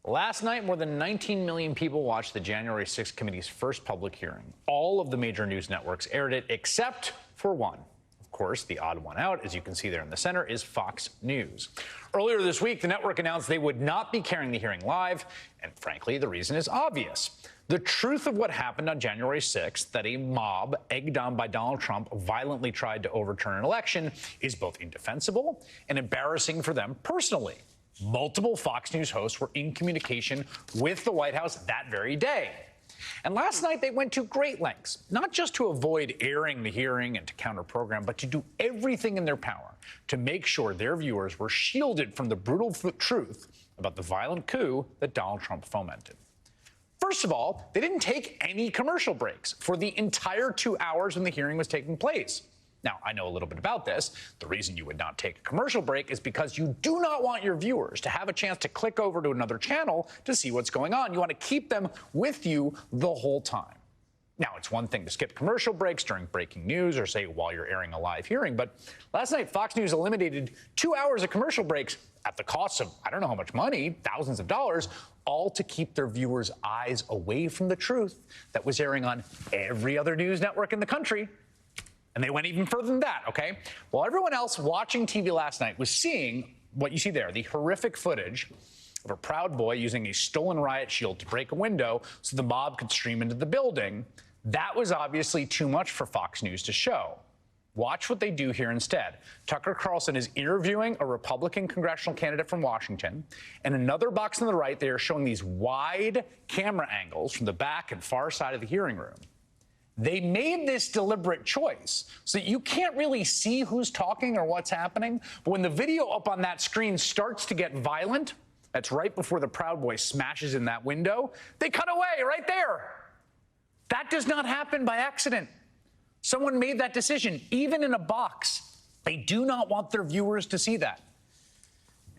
Last night, more than 19 million people watched the January 6th committee's first public hearing. All of the major news networks aired it except for one. Of course, the odd one out, as you can see there in the center, is Fox News. Earlier this week, the network announced they would not be carrying the hearing live, and frankly, the reason is obvious. The truth of what happened on January 6th, that a mob egged on by Donald Trump violently tried to overturn an election, is both indefensible and embarrassing for them personally. Multiple Fox News hosts were in communication with the White House that very day. And last night, they went to great lengths, not just to avoid airing the hearing and to counter-program, but to do everything in their power to make sure their viewers were shielded from the brutal truth about the violent coup that Donald Trump fomented. First of all, they didn't take any commercial breaks for the entire 2 hours when the hearing was taking place. Now, I know a little bit about this. The reason you would not take a commercial break is because you do not want your viewers to have a chance to click over to another channel to see what's going on. You want to keep them with you the whole time. Now, it's one thing to skip commercial breaks during breaking news or, say, while you're airing a live hearing, but last night, Fox News eliminated 2 hours of commercial breaks at the cost of, I don't know how much money, thousands of dollars, all to keep their viewers' eyes away from the truth that was airing on every other news network in the country. And they went even further than that, okay? While everyone else watching TV last night was seeing what you see there, the horrific footage of a Proud Boy using a stolen riot shield to break a window so the mob could stream into the building, that was obviously too much for Fox News to show. Watch what they do here instead. Tucker Carlson is interviewing a Republican congressional candidate from Washington. And another box on the right, they are showing these wide camera angles from the back and far side of the hearing room. They made this deliberate choice so that you can't really see who's talking or what's happening. But when the video up on that screen starts to get violent, that's right before the Proud Boy smashes in that window, they cut away right there. That does not happen by accident. Someone made that decision, even in a box. They do not want their viewers to see that.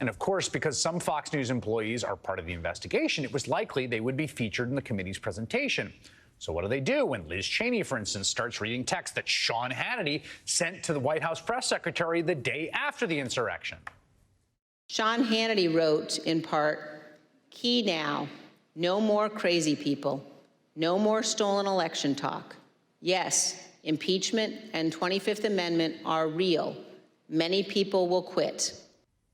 And of course, because some Fox News employees are part of the investigation, it was likely they would be featured in the committee's presentation. So what do when Liz Cheney, for instance, starts reading text that Sean Hannity sent to the White House press secretary the day after the insurrection? Sean Hannity wrote, in part, "Key now, no more crazy people, no more stolen election talk. Yes, impeachment and 25th Amendment are real. Many people will quit."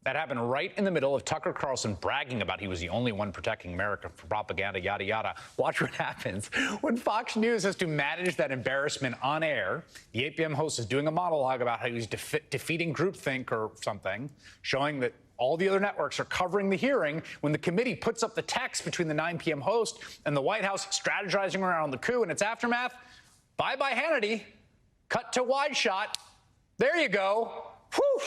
That happened right in the middle of Tucker Carlson bragging about he was the only one protecting America from propaganda, yada, yada. Watch what happens when Fox News has to manage that embarrassment on air. The 8 p.m. host is doing a monologue about how he's defeating groupthink or something, showing that all the other networks are covering the hearing when the committee puts up the text between the 9 p.m. host and the White House strategizing around the coup and its aftermath. Bye-bye, Hannity. Cut to wide shot. There you go. Whew.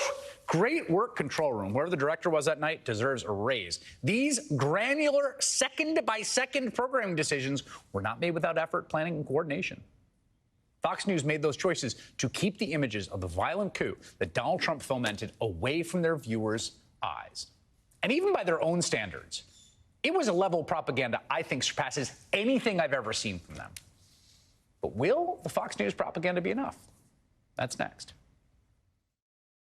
Great work, control room. Whoever the director was that night deserves a raise. These granular, second-by-second programming decisions were not made without effort, planning, and coordination. Fox News made those choices to keep the images of the violent coup that Donald Trump fomented away from their viewers' eyes. And even by their own standards, it was a level of propaganda I think surpasses anything I've ever seen from them. But will the Fox News propaganda be enough? That's next.